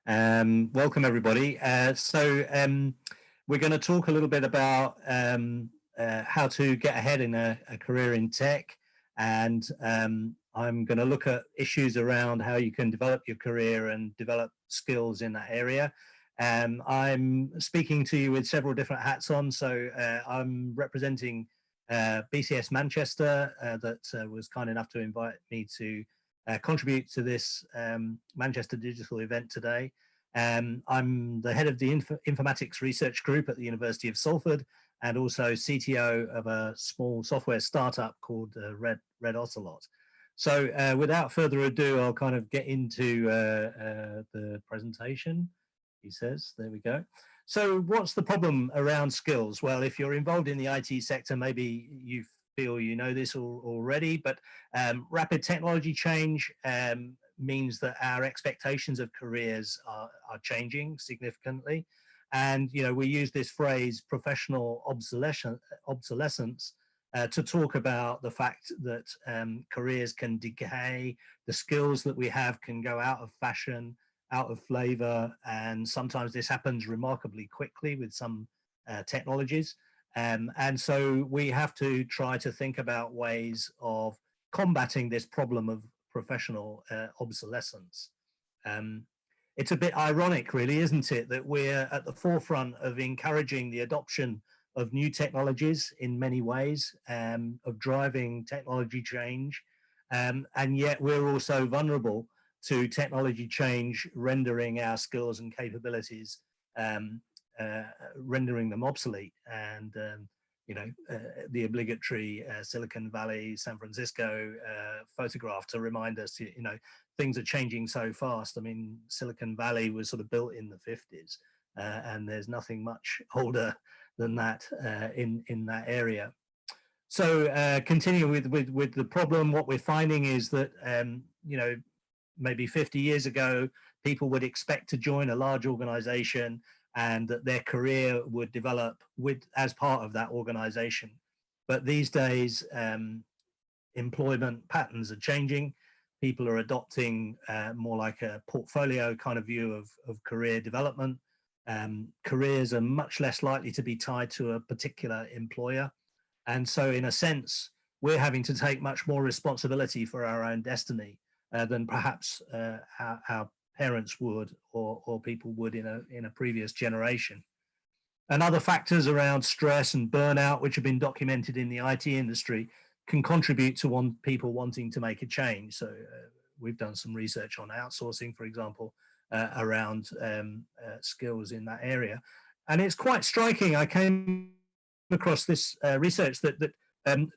Welcome everybody. We're going to talk a little bit about how to get ahead in a career in tech, and I'm going to look at issues around how you can develop your career and develop skills in that area. I'm speaking to you with several different hats on, so I'm representing BCS Manchester that was kind enough to invite me to contribute to this Manchester Digital event today. I'm the head of the Informatics Research Group at the University of Salford, and also CTO of a small software startup called Red Ocelot. So without further ado, I'll kind of get into the presentation, he says. There we go. So what's the problem around skills? Well, if you're involved in the IT sector, maybe you feel you know this already, but rapid technology change means that our expectations of careers are changing significantly. And, you know, we use this phrase professional obsolescence to talk about the fact that careers can decay, the skills that we have can go out of fashion, out of flavor, and sometimes this happens remarkably quickly with some technologies. And so we have to try to think about ways of combating this problem of professional obsolescence. It's a bit ironic, really, isn't it, that we're at the forefront of encouraging the adoption of new technologies in many ways, of driving technology change, and yet we're also vulnerable to technology change, rendering our skills and capabilities, rendering them obsolete. And you know, the obligatory Silicon Valley, San Francisco photograph to remind us, you know, things are changing so fast. I mean, Silicon Valley was sort of built in the 50s, and there's nothing much older than that in that area. So continue with the problem. What we're finding is that, you know, maybe 50 years ago, people would expect to join a large organization and that their career would develop as part of that organization. But these days, employment patterns are changing. People are adopting more like a portfolio kind of view of career development. Careers are much less likely to be tied to a particular employer. And so in a sense, we're having to take much more responsibility for our own destiny than perhaps our parents would, or people would in a previous generation. And other factors around stress and burnout, which have been documented in the IT industry, can contribute to people wanting to make a change. So we've done some research on outsourcing, for example, around skills in that area. And it's quite striking. I came across this research that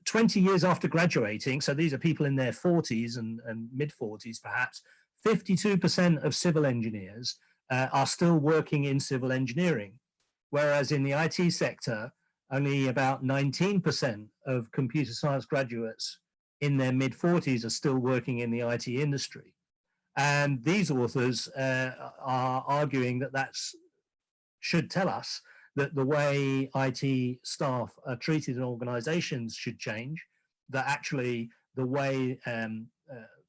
20 years after graduating, so these are people in their 40s and mid 40s perhaps, 52% of civil engineers are still working in civil engineering, whereas in the IT sector, only about 19% of computer science graduates in their mid 40s are still working in the IT industry. And these authors are arguing that that should tell us that the way IT staff are treated in organizations should change, that actually the way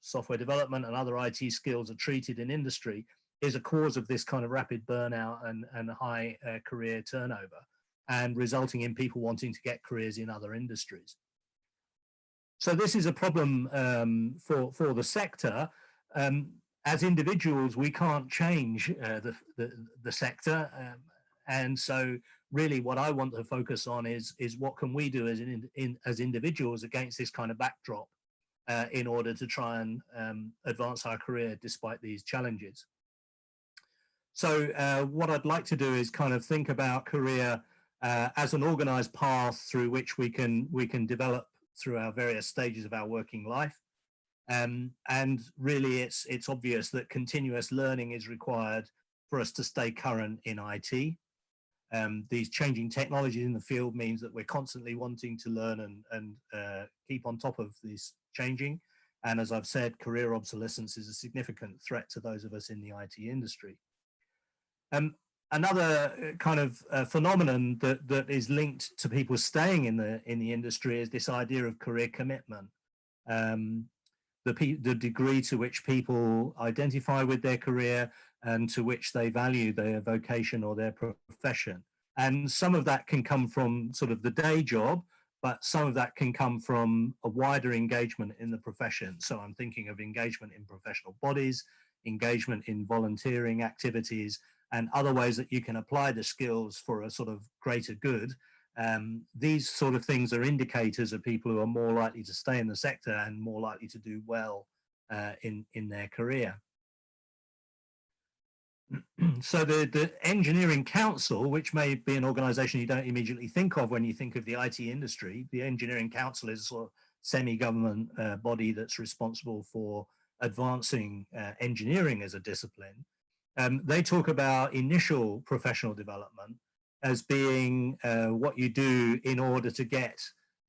software development and other IT skills are treated in industry is a cause of this kind of rapid burnout and high career turnover, and resulting in people wanting to get careers in other industries. So this is a problem for the sector. As individuals, we can't change the sector. And so really what I want to focus on is what can we do as individuals against this kind of backdrop in order to try and advance our career despite these challenges. So what I'd like to do is kind of think about career as an organized path through which we can develop through our various stages of our working life. And really it's obvious that continuous learning is required for us to stay current in IT. These changing technologies in the field means that we're constantly wanting to learn and keep on top of this changing. And as I've said, career obsolescence is a significant threat to those of us in the IT industry. Another kind of phenomenon that is linked to people staying in the industry is this idea of career commitment. The degree to which people identify with their career and to which they value their vocation or their profession. And some of that can come from sort of the day job, but some of that can come from a wider engagement in the profession. So I'm thinking of engagement in professional bodies, engagement in volunteering activities, and other ways that you can apply the skills for a sort of greater good. These sort of things are indicators of people who are more likely to stay in the sector and more likely to do well in their career. So the Engineering Council, which may be an organization you don't immediately think of when you think of the IT industry, the Engineering Council is a sort of semi-government body that's responsible for advancing engineering as a discipline. They talk about initial professional development as being what you do in order to get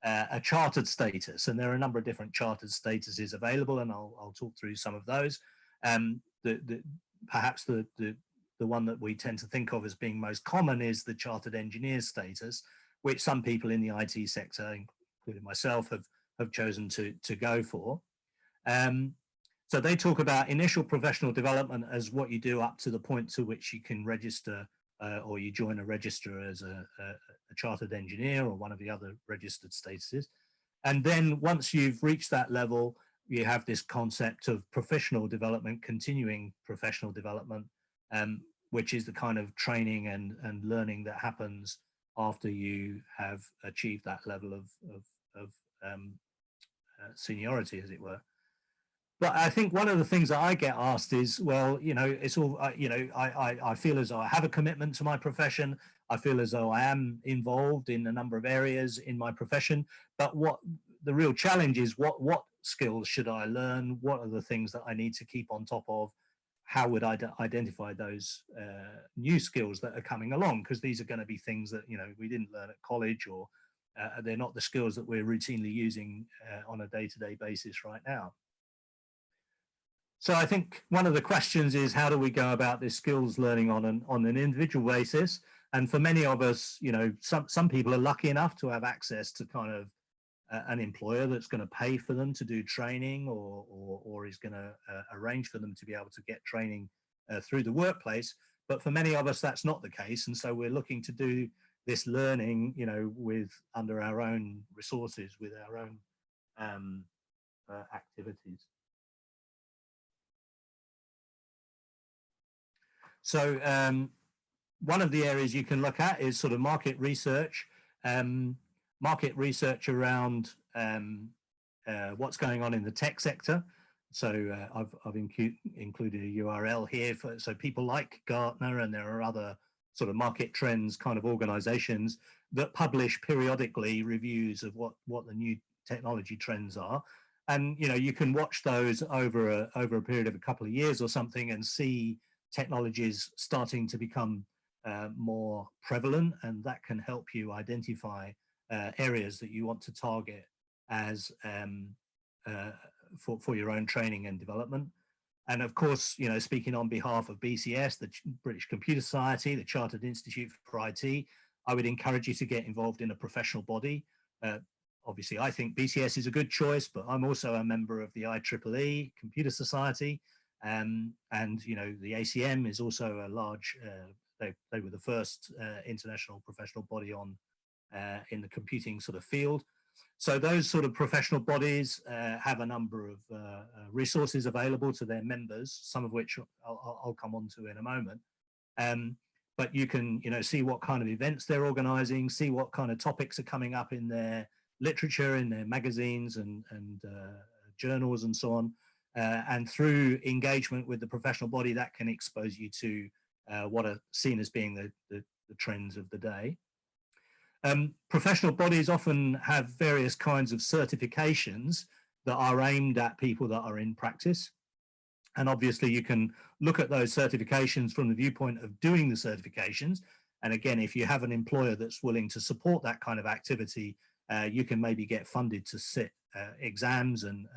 a chartered status. And there are a number of different chartered statuses available, and I'll talk through some of those. Perhaps the one that we tend to think of as being most common is the chartered engineer status, which some people in the IT sector, including myself, have chosen to go for. So they talk about initial professional development as what you do up to the point to which you can register or you join a register as a chartered engineer or one of the other registered statuses. And then once you've reached that level, you have this concept of professional development, continuing professional development, which is the kind of training and learning that happens after you have achieved that level of seniority, as it were. But I think one of the things that I get asked is, well, you know, it's all, you know, I feel as though I have a commitment to my profession. I feel as though I am involved in a number of areas in my profession. But what the real challenge is, what skills should I learn? What are the things that I need to keep on top of? How would I identify those new skills that are coming along? Because these are going to be things that, you know, we didn't learn at college, or they're not the skills that we're routinely using on a day-to-day basis right now. So I think one of the questions is, how do we go about this skills learning on an individual basis? And for many of us, you know, some people are lucky enough to have access to kind of an employer that's going to pay for them to do training, or is going to arrange for them to be able to get training through the workplace. But for many of us, that's not the case. And so we're looking to do this learning, you know, under our own resources, with our own activities. So one of the areas you can look at is sort of market research around what's going on in the tech sector. So I've included a URL here so people like Gartner, and there are other sort of market trends kind of organizations that publish periodically reviews of what the new technology trends are. And, you know, you can watch those over a period of a couple of years or something and see technologies starting to become more prevalent, and that can help you identify areas that you want to target as for your own training and development. And of course, you know, speaking on behalf of BCS, the British Computer Society, the Chartered Institute for IT, I would encourage you to get involved in a professional body. Obviously, I think BCS is a good choice, but I'm also a member of the IEEE Computer Society. And, you know, the ACM is also a large, they were the first international professional body on in the computing sort of field. So those sort of professional bodies have a number of resources available to their members, some of which I'll come on to in a moment. But you can, you know, see what kind of events they're organizing, see what kind of topics are coming up in their literature, in their magazines and journals and so on. And through engagement with the professional body, that can expose you to what are seen as being the trends of the day. Professional bodies often have various kinds of certifications that are aimed at people that are in practice. And obviously you can look at those certifications from the viewpoint of doing the certifications. And again, if you have an employer that's willing to support that kind of activity, you can maybe get funded to sit exams and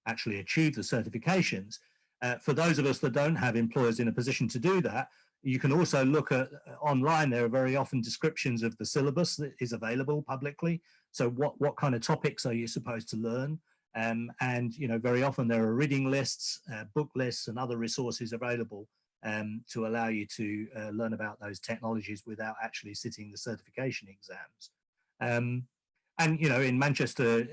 actually achieve the certifications. For those of us that don't have employers in a position to do that, you can also look at online. There are very often descriptions of the syllabus that is available publicly. So what kind of topics are you supposed to learn? And very often there are reading lists, book lists, and other resources available to allow you to learn about those technologies without actually sitting the certification exams. And in Manchester,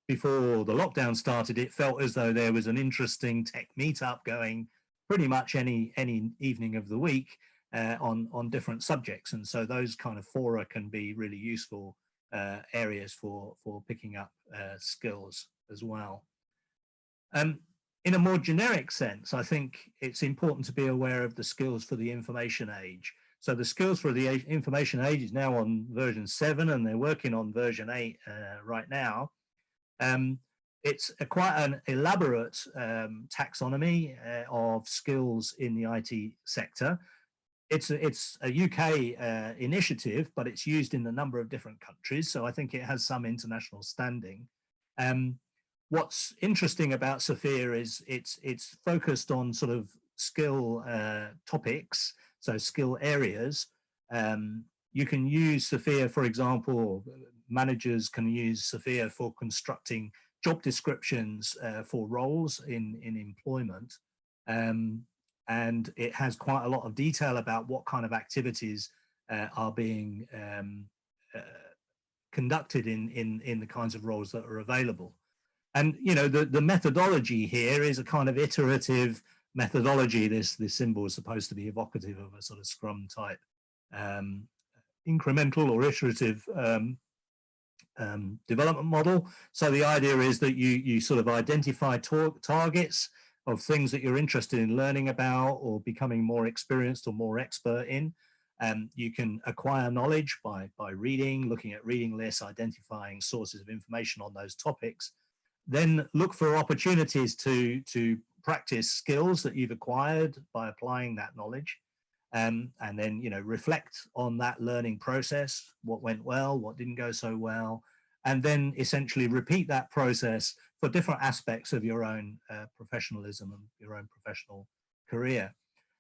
before the lockdown started, it felt as though there was an interesting tech meetup going pretty much any evening of the week on different subjects. And so those kind of fora can be really useful areas for picking up skills as well. In a more generic sense, I think it's important to be aware of the skills for the information age. So the skills for the information age is now on version 7, and they're working on version 8 right now. It's quite an elaborate taxonomy of skills in the IT sector. It's a UK initiative, but it's used in a number of different countries, so I think it has some international standing. What's interesting about Sophia is it's focused on sort of skill topics, so skill areas. You can use Sophia, for example, managers can use Sophia for constructing job descriptions for roles in employment. And it has quite a lot of detail about what kind of activities are being conducted in the kinds of roles that are available. And the methodology here is a kind of iterative methodology. This symbol is supposed to be evocative of a sort of Scrum type incremental or iterative development model. So the idea is that you sort of identify targets of things that you're interested in learning about or becoming more experienced or more expert in. You can acquire knowledge by reading, looking at reading lists, identifying sources of information on those topics. Then look for opportunities to practice skills that you've acquired by applying that knowledge. And then, reflect on that learning process, what went well, what didn't go so well, and then essentially repeat that process for different aspects of your own professionalism and your own professional career.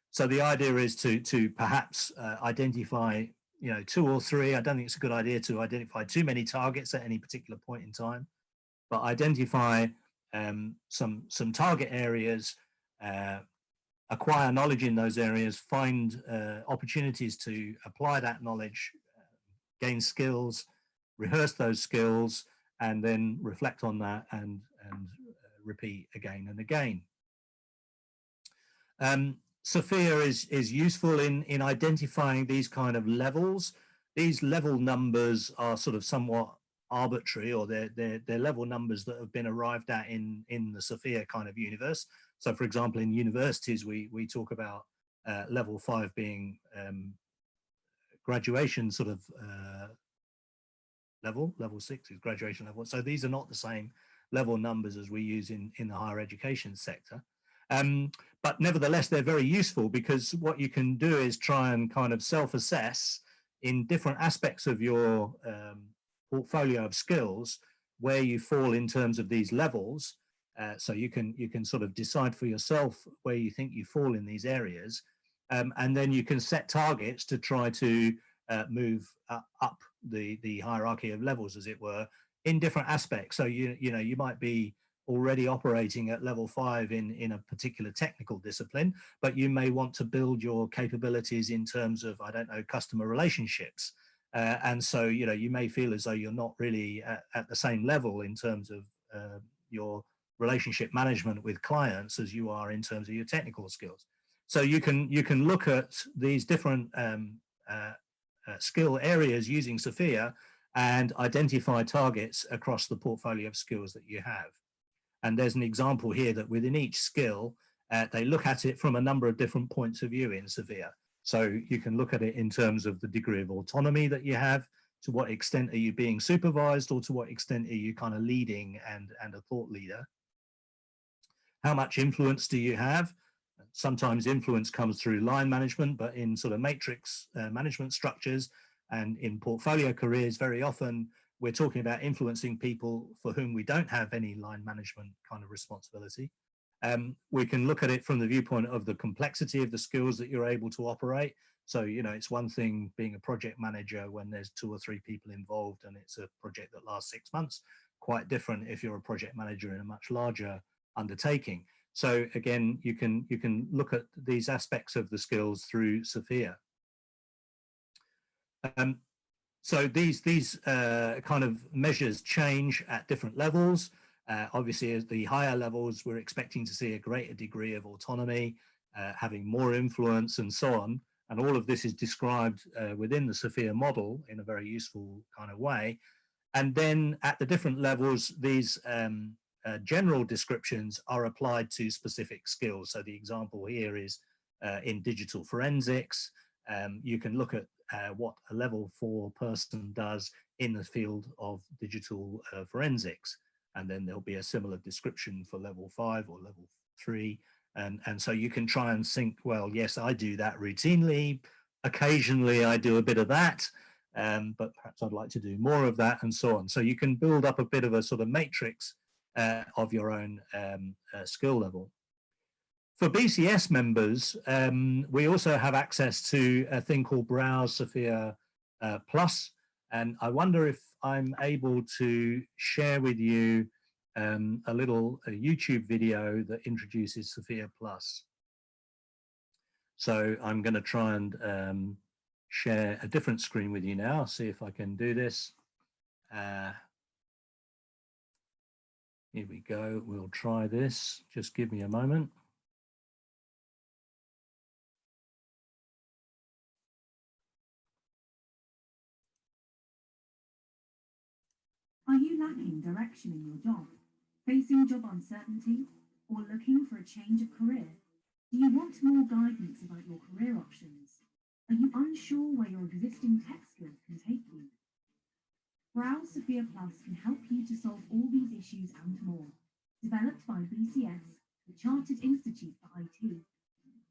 So the idea is to perhaps identify, 2 or 3. I don't think it's a good idea to identify too many targets at any particular point in time, but identify some target areas, acquire knowledge in those areas, find opportunities to apply that knowledge, gain skills, rehearse those skills, and then reflect on that and repeat again and again. Sophia is useful in identifying these kind of levels. These level numbers are sort of somewhat arbitrary, or they're level numbers that have been arrived at in the Sophia kind of universe. So for example, in universities, we talk about level 5 being graduation sort of level 6 is graduation level. So these are not the same level numbers as we use in the higher education sector. But nevertheless, they're very useful, because what you can do is try and kind of self-assess in different aspects of your portfolio of skills where you fall in terms of these levels. So you can sort of decide for yourself where you think you fall in these areas, and then you can set targets to try to move up the hierarchy of levels, as it were, in different aspects. So you might be already operating at level 5 in a particular technical discipline, but you may want to build your capabilities in terms of, I don't know, customer relationships. And so, you may feel as though you're not really at the same level in terms of your relationship management with clients as you are in terms of your technical skills. So you can look at these different skill areas using Sophia and identify targets across the portfolio of skills that you have. And there's an example here that within each skill, they look at it from a number of different points of view in Sophia. So you can look at it in terms of the degree of autonomy that you have, to what extent are you being supervised, or to what extent are you kind of leading and a thought leader. How much influence do you have? Sometimes influence comes through line management, but in sort of matrix management structures and in portfolio careers, very often we're talking about influencing people for whom we don't have any line management kind of responsibility. We can look at it from the viewpoint of the complexity of the skills that you're able to operate. So, it's one thing being a project manager when there's 2 or 3 people involved and it's a project that lasts 6 months. quite different if you're a project manager in a much larger undertaking. So again, you can look at these aspects of the skills through Sophia. So these kind of measures change at different levels. Obviously, at the higher levels, we're expecting to see a greater degree of autonomy, having more influence and so on. And all of this is described within the Sophia model in a very useful kind of way. And then at the different levels, these general descriptions are applied to specific skills. So the example here is in digital forensics. You can look at what a level 4 person does in the field of digital forensics. And then there'll be a similar description for level 5 or level 3. And so you can try and think, well, yes, I do that routinely. Occasionally I do a bit of that, but perhaps I'd like to do more of that, and so on. So you can build up a bit of a sort of matrix of your own skill level. For BCS members, we also have access to a thing called Browse Sophia Plus, and I wonder if I'm able to share with you a little YouTube video that introduces Sophia Plus. So I'm going to try and share a different screen with you now, see if I can do this. Here we go, we'll try this, just give me a moment. Are you lacking direction in your job, facing job uncertainty, or looking for a change of career? Do you want more guidance about your career options? Are you unsure where your existing tech skills can take you? Browse Sophia Plus can help you to solve all these issues and more. Developed by BCS, the Chartered Institute for IT,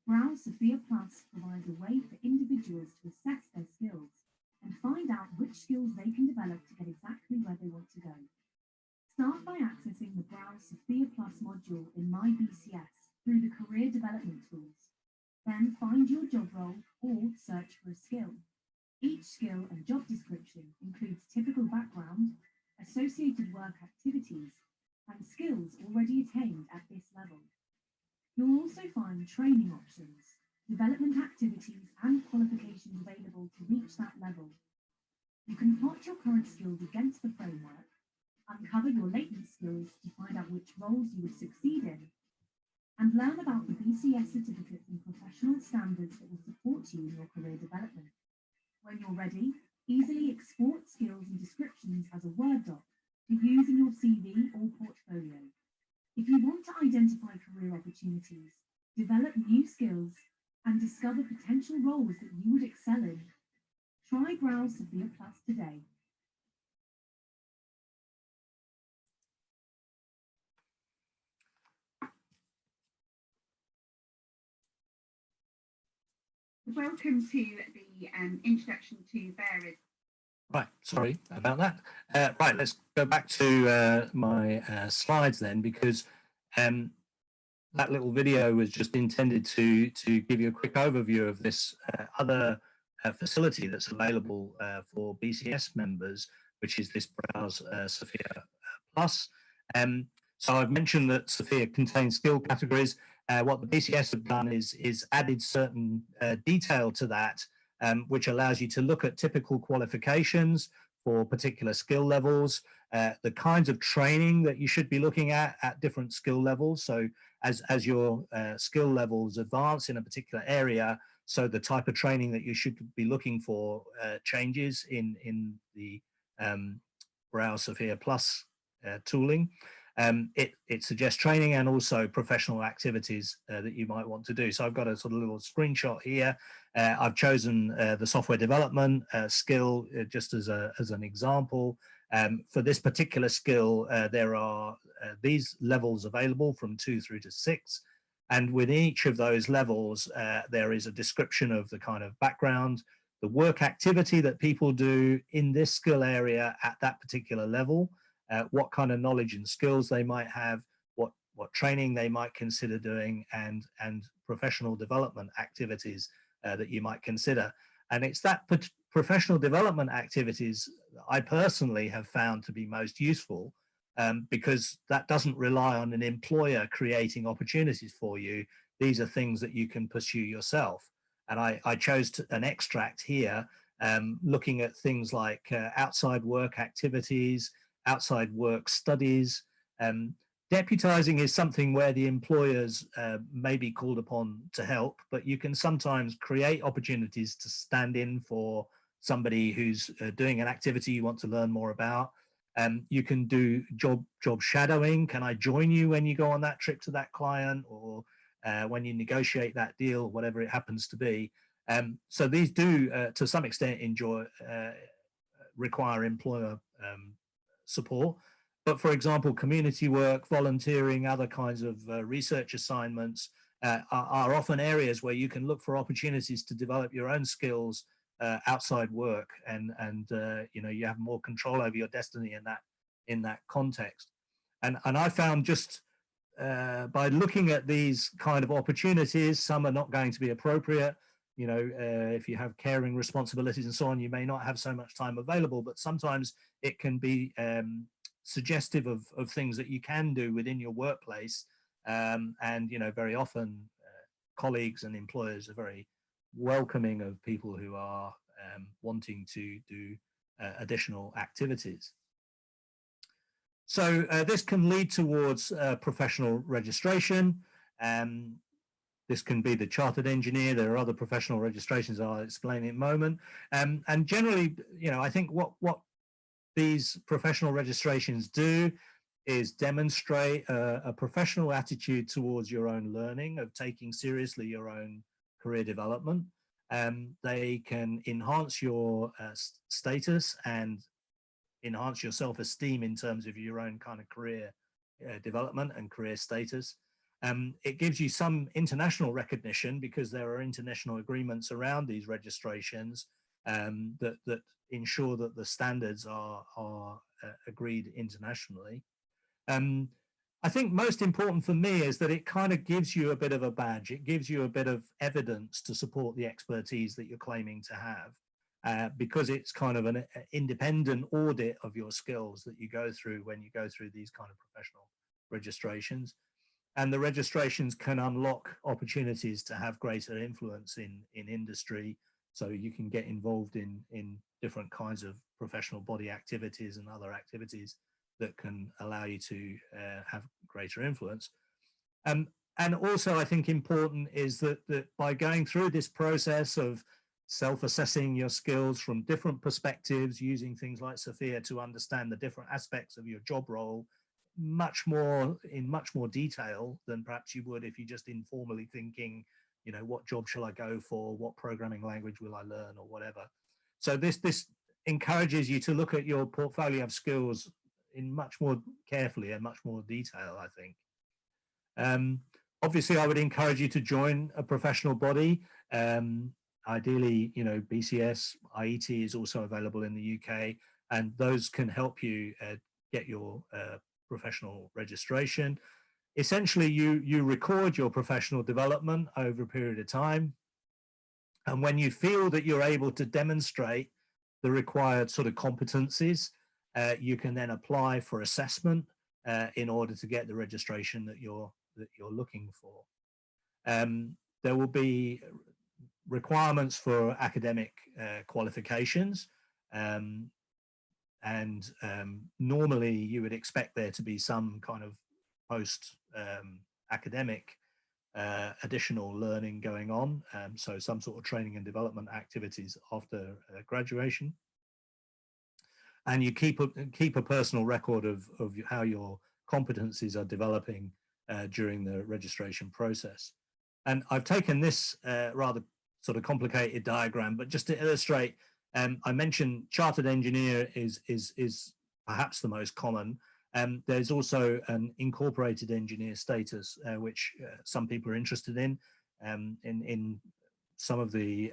Browse Sophia Plus provides a way for individuals to assess their skills and find out which skills they can develop to get exactly where they want to go. Start by accessing the Browse Sophia Plus module in My BCS through the Career Development tools. Then find your job role or search for a skill. Each skill and job description includes typical background, associated work activities, and skills already attained at this level. You'll also find training options, development activities and qualifications available to reach that level. You can plot your current skills against the framework, uncover your latent skills to find out which roles you would succeed in, and learn about the BCS certificates and professional standards that will support you in your career development. When you're ready, easily export skills and descriptions as a Word doc to use in your CV or portfolio. If you want to identify career opportunities, develop new skills, and discover potential roles that you would excel in, try Browse Sophia Plus today. Welcome to the introduction to various. Right, sorry about that. Right, let's go back to my slides then, because that little video was just intended to give you a quick overview of this other facility that's available for BCS members, which is this Browse Sophia Plus. So I've mentioned that Sophia contains skill categories. What the BCS have done is added certain detail to that, which allows you to look at typical qualifications for particular skill levels, the kinds of training that you should be looking at different skill levels. So as your skill levels advance in a particular area, so the type of training that you should be looking for changes in the Browse Sophia Plus tooling. It suggests training and also professional activities that you might want to do. So I've got a sort of little screenshot here. I've chosen the software development skill just as an example. For this particular skill, there are these levels available from 2 through to 6. And within each of those levels, there is a description of the kind of background, the work activity that people do in this skill area at that particular level, what kind of knowledge and skills they might have, what training they might consider doing, and professional development activities that you might consider. And it's that professional development activities I personally have found to be most useful, because that doesn't rely on an employer creating opportunities for you. These are things that you can pursue yourself. And I chose an extract here, looking at things like outside work activities, outside work studies. Deputizing is something where the employers may be called upon to help, but you can sometimes create opportunities to stand in for somebody who's doing an activity you want to learn more about. You can do job shadowing. Can I join you when you go on that trip to that client, or when you negotiate that deal, whatever it happens to be. So these do, to some extent, require employer support. But for example, community work, volunteering, other kinds of research assignments are often areas where you can look for opportunities to develop your own skills outside work, and you know, you have more control over your destiny in that context. And I found just by looking at these kind of opportunities, some are not going to be appropriate. You know, if you have caring responsibilities and so on, you may not have so much time available, but sometimes it can be suggestive of things that you can do within your workplace. And, you know, very often colleagues and employers are very welcoming of people who are wanting to do additional activities. So this can lead towards professional registration. This can be the chartered engineer. There are other professional registrations I'll explain in a moment. And generally, you know, I think what these professional registrations do is demonstrate a professional attitude towards your own learning, of taking seriously your own career development. They can enhance your status and enhance your self-esteem in terms of your own kind of career development and career status. It gives you some international recognition because there are international agreements around these registrations that ensure that the standards are agreed internationally. I think most important for me is that it kind of gives you a bit of a badge. It gives you a bit of evidence to support the expertise that you're claiming to have, because it's kind of an independent audit of your skills that you go through when you go through these kind of professional registrations. And the registrations can unlock opportunities to have greater influence in industry. So you can get involved in different kinds of professional body activities and other activities that can allow you to have greater influence. And also, I think important is that by going through this process of self-assessing your skills from different perspectives, using things like Sophia to understand the different aspects of your job role in much more detail than perhaps you would if you just informally thinking, you know, what job shall I go for? What programming language will I learn, or whatever. So this encourages you to look at your portfolio of skills in much more carefully and much more detail, I think. Obviously, I would encourage you to join a professional body. Ideally, you know, BCS, IET is also available in the UK, and those can help you get your professional registration. Essentially, you record your professional development over a period of time. And when you feel that you're able to demonstrate the required sort of competencies, you can then apply for assessment in order to get the registration that you're looking for. There will be requirements for academic qualifications, and normally you would expect there to be some kind of post academic additional learning going on, so some sort of training and development activities after graduation. And you keep a personal record of how your competencies are developing during the registration process. And I've taken this rather sort of complicated diagram, but just to illustrate, I mentioned chartered engineer is perhaps the most common. There's also an incorporated engineer status, which some people are interested in some of the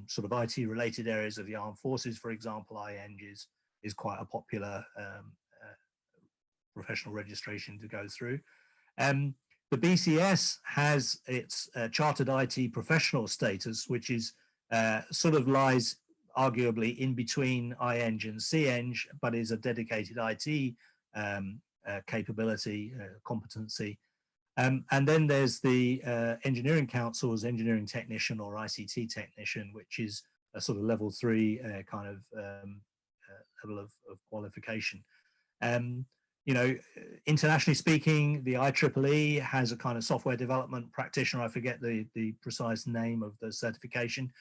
sort of IT related areas of the armed forces. For example, IEng is quite a popular professional registration to go through. The BCS has its chartered IT professional status, which is sort of lies arguably in between IEng and CEng, but is a dedicated IT capability, competency. And then there's the engineering council's engineering technician or ICT technician, which is a sort of level 3 kind of level of qualification. You know, internationally speaking, the IEEE has a kind of software development practitioner. I forget the precise name of the certification,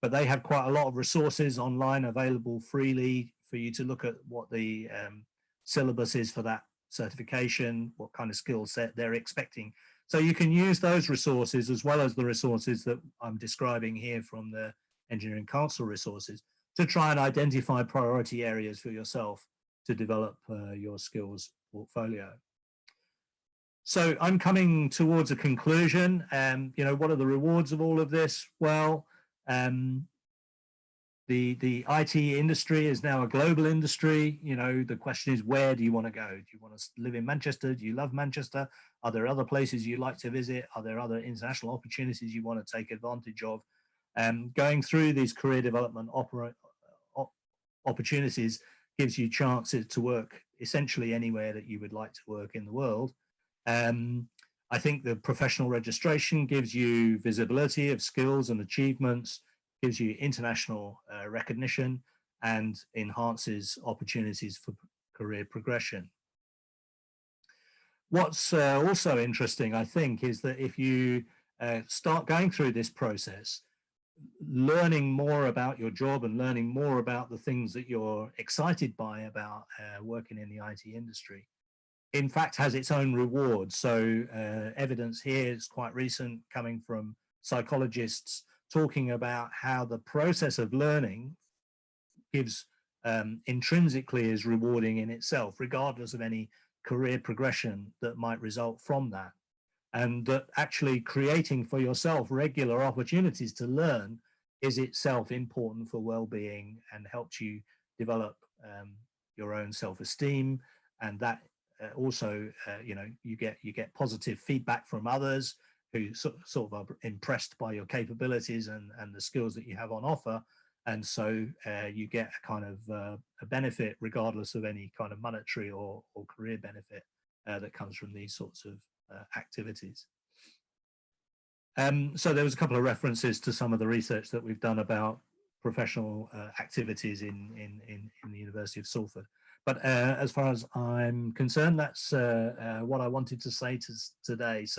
but they have quite a lot of resources online available freely for you to look at what the syllabus is for that certification, what kind of skill set they're expecting. So you can use those resources as well as the resources that I'm describing here from the Engineering Council resources to try and identify priority areas for yourself to develop your skills portfolio. So I'm coming towards a conclusion. You know, what are the rewards of all of this? Well, the IT industry is now a global industry. You know, the question is, where do you want to go? Do you want to live in Manchester? Do you love Manchester? Are there other places you'd like to visit? Are there other international opportunities you want to take advantage of? Going through these career development opportunities gives you chances to work essentially anywhere that you would like to work in the world. I think the professional registration gives you visibility of skills and achievements, gives you international recognition, and enhances opportunities for career progression. What's also interesting, I think, is that if you start going through this process, learning more about your job and learning more about the things that you're excited by about working in the IT industry, in fact, has its own rewards. So evidence here is quite recent, coming from psychologists talking about how the process of learning gives intrinsically is rewarding in itself, regardless of any career progression that might result from that. And that actually creating for yourself regular opportunities to learn is itself important for well-being and helps you develop your own self-esteem. And that also, you know, you get positive feedback from others who sort of are impressed by your capabilities and the skills that you have on offer. And so you get a kind of a benefit regardless of any kind of monetary or career benefit that comes from these sorts of activities. So there was a couple of references to some of the research that we've done about professional activities in the University of Salford. But as far as I'm concerned, that's what I wanted to say today. So